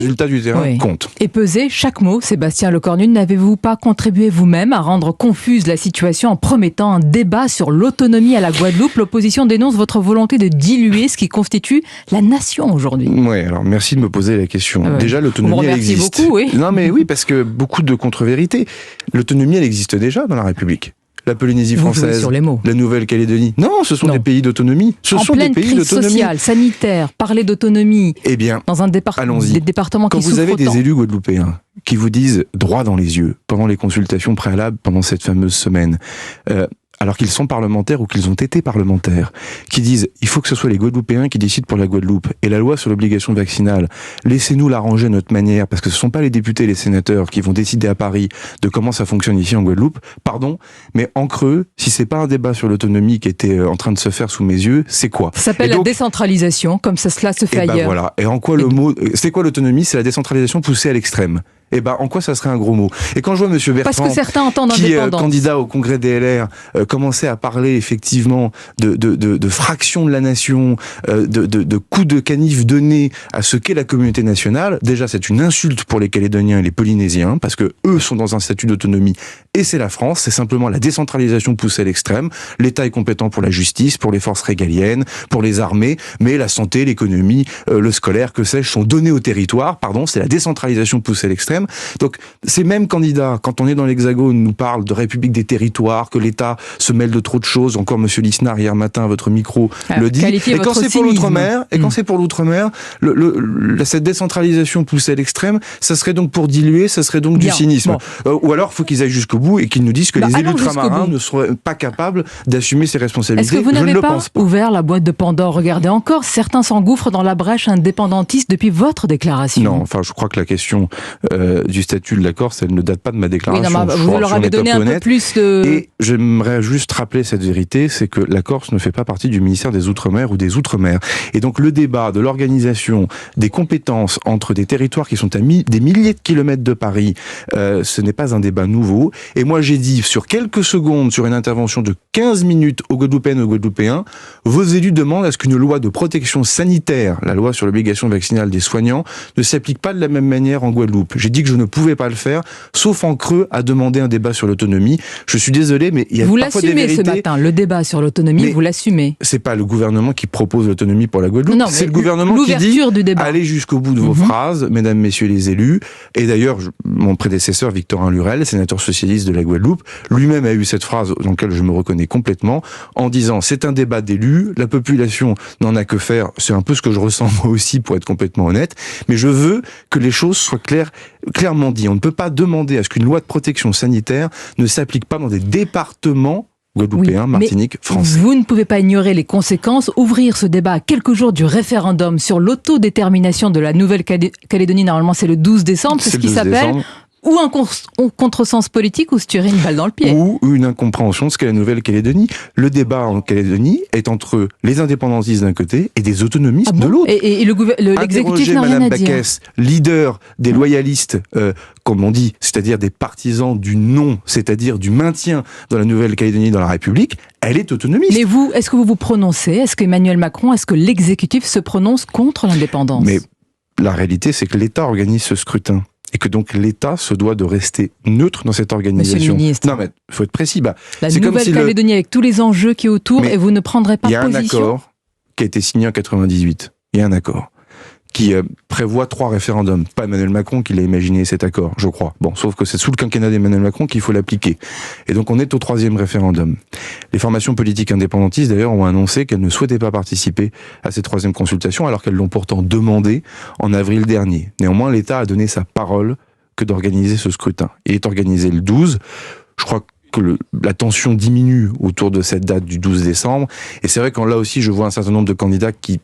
résultat du terrain compte. Et peser chaque mot, Sébastien Lecornu, n'avez-vous pas contribué vous-même à rendre confuse la situation en promettant un débat sur l'autonomie à la Guadeloupe? L'opposition dénonce votre volonté de diluer ce qui constitue la nation aujourd'hui. Oui, alors merci de me poser la question. Déjà, l'autonomie, elle existe. Beaucoup, oui. Non mais oui, parce que beaucoup de contre-vérités. L'autonomie, elle existe déjà dans la République. La Polynésie française, la Nouvelle-Calédonie. Non, ce sont des pays d'autonomie. Ce sont des pays d'autonomie. Sociale, sanitaire, parler d'autonomie. Eh bien, dans un des départements qui souffrent autant. Quand vous avez des élus guadeloupéens qui vous disent droit dans les yeux pendant les consultations préalables, pendant cette fameuse semaine, alors qu'ils sont parlementaires ou qu'ils ont été parlementaires, qui disent il faut que ce soit les Guadeloupéens qui décident pour la Guadeloupe, et la loi sur l'obligation vaccinale, laissez-nous l'arranger à notre manière, parce que ce ne sont pas les députés et les sénateurs qui vont décider à Paris de comment ça fonctionne ici en Guadeloupe, pardon, mais en creux, si c'est pas un débat sur l'autonomie qui était en train de se faire sous mes yeux, c'est quoi? Ça s'appelle la décentralisation, comme cela se fait ailleurs. Voilà. Et en quoi le mot, c'est quoi l'autonomie? C'est la décentralisation poussée à l'extrême. Eh ben, en quoi ça serait un gros mot? Et quand je vois Monsieur Bertrand, parce que certains entendent qui candidat au congrès des LR, commencer à parler effectivement de fraction de la nation, de coups de canif donnés à ce qu'est la communauté nationale, déjà c'est une insulte pour les Calédoniens et les Polynésiens, parce que eux sont dans un statut d'autonomie, et c'est la France, c'est simplement la décentralisation poussée à l'extrême. L'État est compétent pour la justice, pour les forces régaliennes, pour les armées, mais la santé, l'économie, le scolaire, que sais-je, sont donnés au territoire, pardon, c'est la décentralisation poussée à l'extrême. Donc, ces mêmes candidats, quand on est dans l'Hexagone, nous parlent de République des territoires, que l'État se mêle de trop de choses. Encore Monsieur Lisnard, hier matin, à votre micro, le dit. Et quand c'est pour l'outre-mer, cette décentralisation poussée à l'extrême, ça serait donc pour diluer, ça serait donc du cynisme. Ou alors, faut qu'ils aillent jusqu'au bout et qu'ils nous disent que les élus ultramarins ne seraient pas capables d'assumer ces responsabilités. Est-ce que vous n'avez pas ouvert la boîte de Pandore? Regardez encore, certains s'engouffrent dans la brèche indépendantiste depuis votre déclaration. Non, enfin, je crois que la question du statut de la Corse, elle ne date pas de ma déclaration. Oui, non, vous leur avez donné un peu plus de... Et j'aimerais juste rappeler cette vérité, c'est que la Corse ne fait pas partie du ministère des Outre-mer ou des Outre-mer. Et donc le débat de l'organisation des compétences entre des territoires qui sont à des milliers de kilomètres de Paris, ce n'est pas un débat nouveau. Et moi j'ai dit, sur quelques secondes, sur une intervention de 15 minutes aux Guadeloupéennes et aux Guadeloupéens, vos élus demandent à ce qu'une loi de protection sanitaire, la loi sur l'obligation vaccinale des soignants, ne s'applique pas de la même manière en Guadeloupe. J'ai dit que je ne pouvais pas le faire, sauf en creux, à demander un débat sur l'autonomie. Je suis désolé, mais il y a parfois des vérités... Vous l'assumez ce matin, le débat sur l'autonomie, vous l'assumez. C'est pas le gouvernement qui propose l'autonomie pour la Guadeloupe, c'est le gouvernement qui dit allez jusqu'au bout de vos phrases, mesdames, messieurs les élus. Et d'ailleurs, mon prédécesseur, Victorin Lurel, sénateur socialiste de la Guadeloupe, lui-même a eu cette phrase dans laquelle je me reconnais complètement, en disant c'est un débat d'élus, la population n'en a que faire, c'est un peu ce que je ressens moi aussi pour être complètement honnête, mais je veux que les choses soient clairement dites. On ne peut pas demander à ce qu'une loi de protection sanitaire ne s'applique pas dans des départements guadeloupéens, Martinique, français. Vous ne pouvez pas ignorer les conséquences. Ouvrir ce débat à quelques jours du référendum sur l'autodétermination de la Nouvelle-Calédonie, normalement c'est le 12 décembre, c'est ce qui s'appelle... Ou un contresens politique, ou se tirer une balle dans le pied. Ou une incompréhension de ce qu'est la Nouvelle-Calédonie. Le débat en Calédonie est entre les indépendantistes d'un côté et des autonomistes de l'autre. Et l'exécutif n'a rien Madame à dire. Baquès, leader des loyalistes, comme on dit, c'est-à-dire des partisans du non, c'est-à-dire du maintien dans la Nouvelle-Calédonie dans la République, elle est autonomiste. Mais vous, est-ce que vous vous prononcez? Est-ce qu'Emmanuel Macron, est-ce que l'exécutif se prononce contre l'indépendance? Mais la réalité, c'est que l'État organise ce scrutin. Et que donc l'État se doit de rester neutre dans cette organisation. Monsieur le ministre. Non mais il faut être précis. La Nouvelle-Calédonie avec tous les enjeux qui est autour, et vous ne prendrez pas position. Il y a un accord qui a été signé en 98. Il y a un accord qui prévoit 3 référendums. Pas Emmanuel Macron qui l'a imaginé cet accord, je crois. Bon, sauf que c'est sous le quinquennat d'Emmanuel Macron qu'il faut l'appliquer. Et donc on est au 3e référendum. Les formations politiques indépendantistes d'ailleurs ont annoncé qu'elles ne souhaitaient pas participer à ces 3e consultations alors qu'elles l'ont pourtant demandé en avril dernier. Néanmoins, l'État a donné sa parole que d'organiser ce scrutin. Il est organisé le 12. Je crois que la tension diminue autour de cette date du 12 décembre. Et c'est vrai que là aussi, je vois un certain nombre de candidats qui,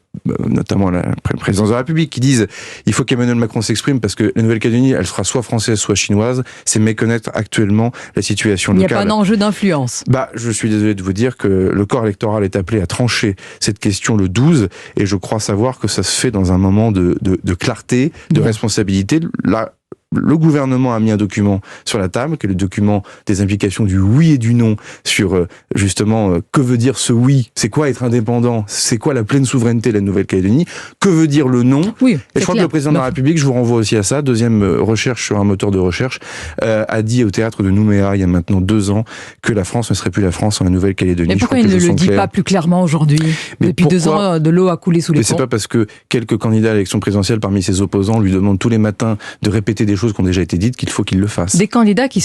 notamment la présidence de la République, qui disent il faut qu'Emmanuel Macron s'exprime parce que la Nouvelle-Calédonie, elle sera soit française, soit chinoise. C'est méconnaître actuellement la situation locale. Il n'y a pas d'enjeu d'influence. Je suis désolé de vous dire que le corps électoral est appelé à trancher cette question le 12 et je crois savoir que ça se fait dans un moment de clarté, de responsabilité. Là, le gouvernement a mis un document sur la table, qui est le document des implications du oui et du non sur justement que veut dire ce oui, c'est quoi être indépendant, c'est quoi la pleine souveraineté de la Nouvelle-Calédonie, que veut dire le non. Oui, et je crois que le président de la République, je vous renvoie aussi à ça, deuxième recherche sur un moteur de recherche, a dit au théâtre de Nouméa il y a maintenant 2 ans que la France ne serait plus la France sans la Nouvelle-Calédonie. Mais pourquoi il ne le dit pas plus clairement aujourd'hui? Depuis 2 ans, de l'eau a coulé sous les ponts. Mais c'est pas parce que quelques candidats à l'élection présidentielle parmi ses opposants lui demandent tous les matins de répéter des choses qui ont déjà été dites qu'il faut qu'il le fasse. Des candidats qui